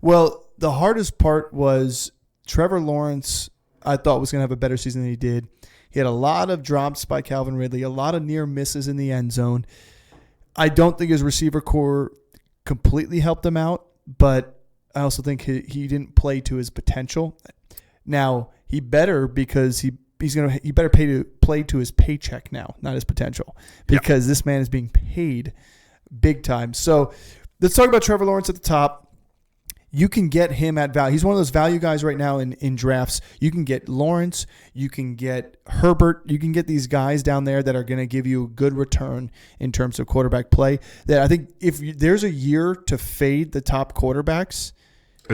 Well, the hardest part was Trevor Lawrence, I thought, was going to have a better season than he did. He had a lot of drops by Calvin Ridley, a lot of near misses in the end zone. I don't think his receiver core completely helped him out, but I also think he didn't play to his potential. Now, he better because he better play to his paycheck now, not his potential, because this man is being paid big time. So let's talk about Trevor Lawrence at the top. You can get him at value. He's one of those value guys right now in drafts. You can get Lawrence. You can get Herbert. You can get these guys down there that are going to give you a good return in terms of quarterback play. That I think if there's a year to fade the top quarterbacks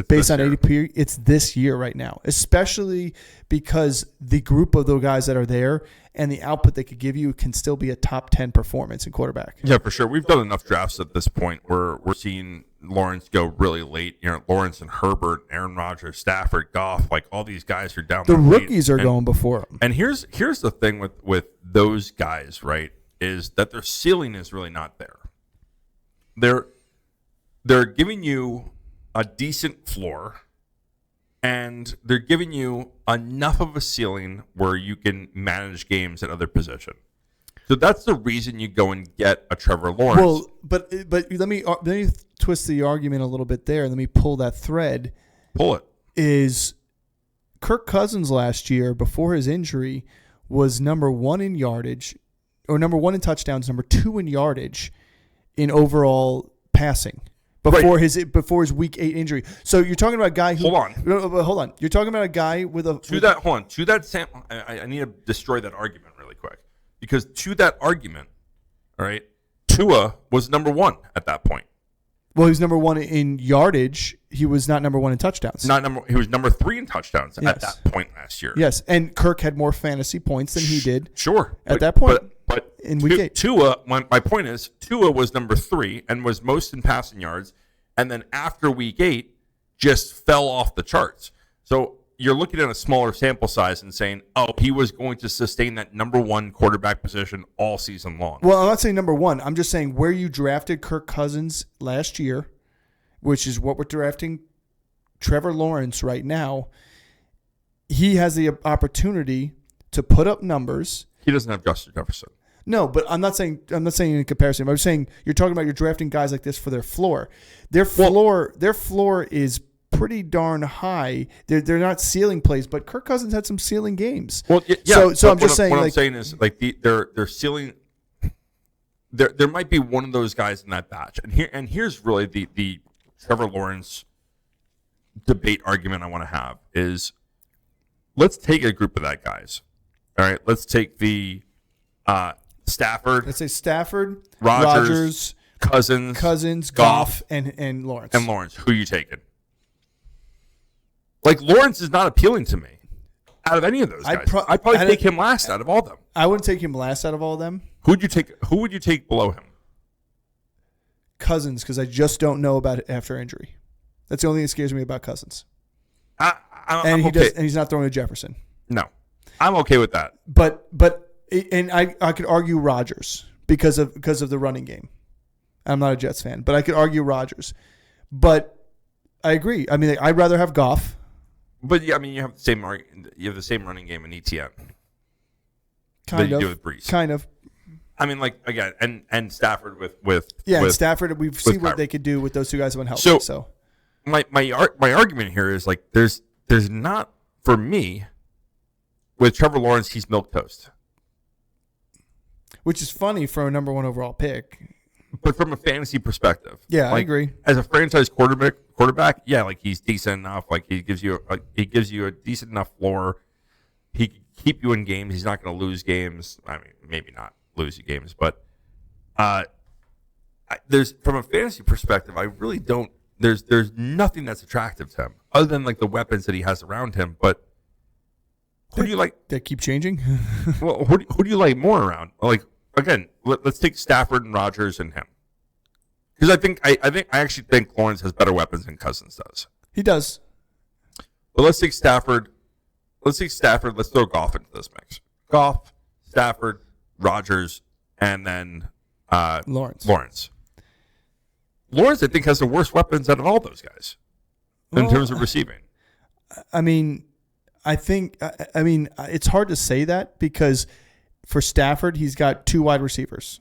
based on ADP, it's this year right now, especially because the group of those guys that are there and the output they could give you can still be a top 10 performance in quarterback. Yeah, for sure. We've done enough drafts at this point where we're seeing Lawrence go really late. Lawrence and Herbert, Aaron Rodgers, Stafford, Goff, like all these guys are down. The rookies are going before them. And here's the thing with those guys, right, is that their ceiling is really not there. They're giving you a decent floor, and they're giving you enough of a ceiling where you can manage games at other position. So that's the reason you go and get a Trevor Lawrence. Well, but let me twist the argument a little bit there. Let me pull that thread. Pull it. Is Kirk Cousins last year, before his injury, was number 1 in yardage, or number 1 in touchdowns, number 2 in yardage in overall passing. Before his week 8 injury. So you're talking about a guy who hold on. You're talking about a guy with a to that sample. I need to destroy that argument really quick, because to that argument, all right, Tua was number 1 at that point. Well, he was number 1 in yardage. He was not number 1 in touchdowns. He was number 3 in touchdowns at that point last year. Yes, and Kirk had more fantasy points than he did. Sure, at that point. But in week 8, Tua. My point is, Tua was number 3 and was most in passing yards, and then after week 8, just fell off the charts. So you're looking at a smaller sample size and saying, "Oh, he was going to sustain that number 1 quarterback position all season long." Well, I'm not saying number 1. I'm just saying where you drafted Kirk Cousins last year, which is what we're drafting Trevor Lawrence right now. He has the opportunity to put up numbers. He doesn't have Justin Jefferson. No, but I'm not saying in comparison. I'm saying you're talking about you're drafting guys like this for their floor. Their floor is pretty darn high. They're not ceiling plays, but Kirk Cousins had some ceiling games. Well, yeah. So I'm just saying. What I'm saying is like their ceiling. There might be one of those guys in that batch, and here's really the Trevor Lawrence debate argument I want to have is, let's take a group of that guys. All right, let's take the Stafford. Let's say Stafford, Rodgers, Cousins, Goff, and Lawrence. And Lawrence, who are you taking? Like, Lawrence is not appealing to me out of any of those guys. I'd probably take him last out of all of them. I wouldn't take him last out of all of them. Who would you take below him? Cousins, because I just don't know about it after injury. That's the only thing that scares me about Cousins. And he's not throwing to Jefferson. No, I'm okay with that. But I could argue Rodgers because of the running game. I'm not a Jets fan, but I could argue Rodgers. But I agree. I mean, I'd rather have Goff. But yeah, I mean, you have the same running game in ETN. Kind of. You do with Brees. Kind of. I mean, like, again, and Stafford with Stafford. We've seen what they could do with those two guys when healthy. So my argument here is like there's not, for me, with Trevor Lawrence, he's milquetoast. Which is funny for a number 1 overall pick. But from a fantasy perspective, yeah, like, I agree. As a franchise quarterback, yeah, like he's decent enough. Like he gives you a decent enough floor. He can keep you in games. He's not going to lose games. I mean, maybe not lose you games, but there's, from a fantasy perspective, I really don't. There's nothing that's attractive to him other than like the weapons that he has around him. But who do you like? That keep changing. Well, who do you like more around? Like, again, let's take Stafford and Rodgers and him, because I actually think Lawrence has better weapons than Cousins does. He does. But let's take Stafford. Let's throw Goff into this mix. Goff, Stafford, Rodgers, and then Lawrence. Lawrence, I think, has the worst weapons out of all those guys. in terms of receiving. I mean, it's hard to say that because for Stafford, he's got 2 wide receivers.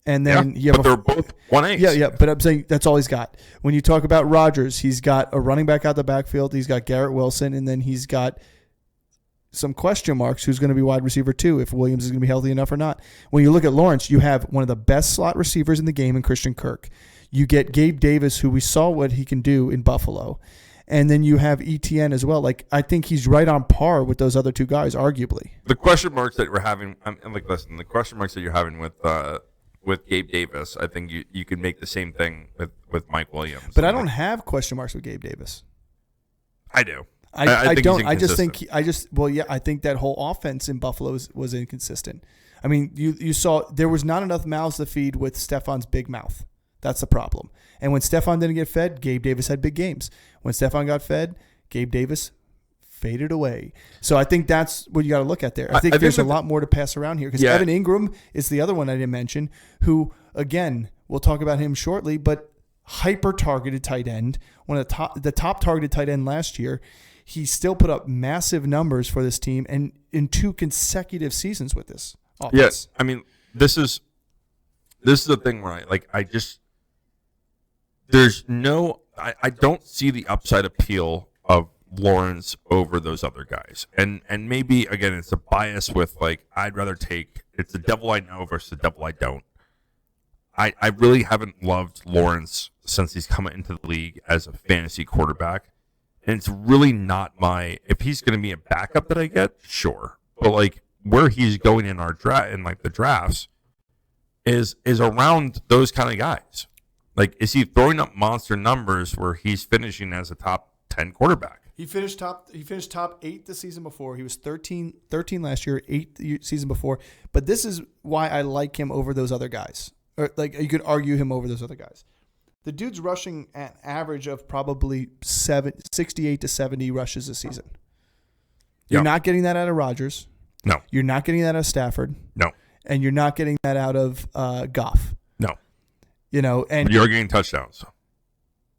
And then you have they're both 1A. Yeah, but I'm saying that's all he's got. When you talk about Rodgers, he's got a running back out the backfield. He's got Garrett Wilson, and then he's got some question marks who's going to be wide receiver 2, if Williams is going to be healthy enough or not. When you look at Lawrence, you have one of the best slot receivers in the game in Christian Kirk. You get Gabe Davis, who we saw what he can do in Buffalo. And then you have ETN as well. Like, I think he's right on par with those other 2 guys, arguably. The question marks that we're having, listen, the question marks that you're having with Gabe Davis, I think you can make the same thing with Mike Williams. But I don't have question marks with Gabe Davis. I do. I don't. I just think I think that whole offense in Buffalo was inconsistent. I mean, you saw there was not enough mouths to feed with Stefan's big mouth. That's the problem. And when Stefan didn't get fed, Gabe Davis had big games. When Stefan got fed, Gabe Davis faded away. So I think that's what you got to look at there. I think there's a lot more to pass around here because Evan Ingram is the other one I didn't mention, who, again, we'll talk about him shortly, but hyper-targeted tight end, one of the top targeted tight end last year. He still put up massive numbers for this team and in 2 consecutive seasons with this offense. Yes, I mean, this is the thing where I don't see the upside appeal of Lawrence over those other guys. And maybe, again, it's a bias with, like, it's the devil I know versus the devil I don't. I really haven't loved Lawrence since he's come into the league as a fantasy quarterback. And it's really not if he's going to be a backup that I get, sure. But, like, where he's going in our the drafts is around those kind of guys. Like, is he throwing up monster numbers where he's finishing as a top 10 quarterback? He finished top 8 the season before. He was 13 last year, 8 the season before. But this is why I like him over those other guys. Or, like, you could argue him over those other guys. The dude's rushing an average of probably 68 to 70 rushes a season. You're not getting that out of Rodgers. No. You're not getting that out of Stafford. No. And you're not getting that out of Goff. No. And you're getting touchdowns.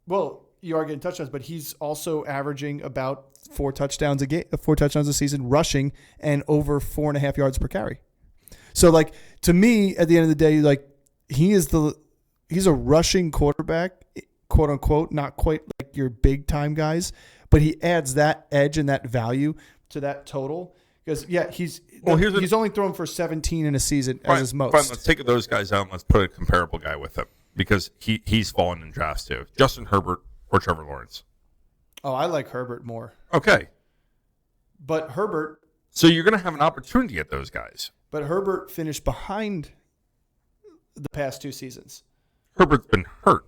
Well, you are getting touchdowns, but he's also averaging about 4 touchdowns a season, rushing, and over 4.5 yards per carry. So, like, to me, at the end of the day, like, he's a rushing quarterback, quote unquote, not quite like your big time guys, but he adds that edge and that value to that total. Because he's only thrown for 17 in a season as his most. Fine, let's take those guys out and let's put a comparable guy with him because he's fallen in drafts too. Justin Herbert or Trevor Lawrence. Oh, I like Herbert more. Okay, but Herbert. So you're going to have an opportunity at those guys. But Herbert finished behind the past 2 seasons. Herbert's been hurt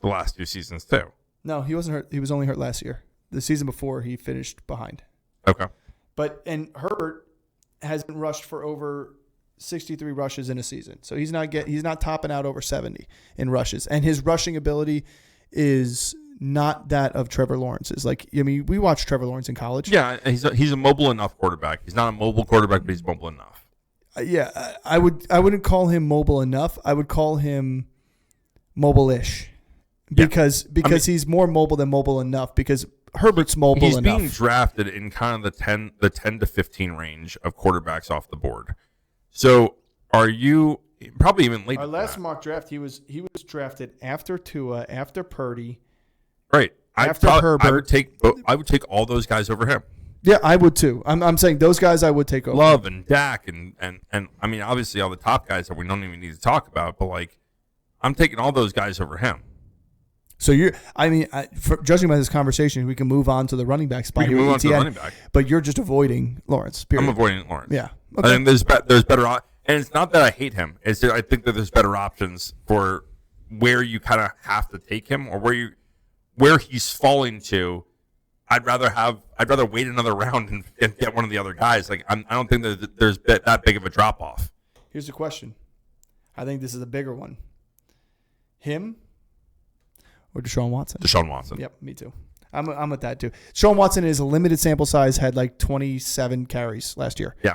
the last 2 seasons too. No, he wasn't hurt. He was only hurt last year. The season before, he finished behind. Okay. And Herbert hasn't rushed for over 63 rushes in a season. So he's not topping out over 70 in rushes. And his rushing ability is not that of Trevor Lawrence's. Like, I mean, we watched Trevor Lawrence in college. Yeah, he's a mobile enough quarterback. He's not a mobile quarterback, but he's mobile enough. I wouldn't call him mobile enough. I would call him mobile-ish. Because he's more mobile than mobile enough because Herbert's mobile enough. He's being drafted in kind of the 10 to 15 range of quarterbacks off the board. So are you probably even late? Our last mock draft, he was drafted after Tua, after Purdy. Right. After Herbert. I would take all those guys over him. Yeah, I would too. I'm saying those guys I would take over. Love and Dak and I mean obviously all the top guys that we don't even need to talk about, but like I'm taking all those guys over him. So judging by this conversation, we can move on to the running back spot. We can move on to the running back. But you're just avoiding Lawrence. Period. I'm avoiding Lawrence. Yeah. Okay. I think there's better, and it's not that I hate him. It's that I think that there's better options for where you kind of have to take him or where he's falling to. I'd rather wait another round and get one of the other guys. Like I don't think that there's that big of a drop off. Here's the question. I think this is a bigger one. Him. Or Deshaun Watson. Deshaun Watson. Yep, me too. I'm with that too. Deshaun Watson is a limited sample size, had like 27 carries last year. Yeah.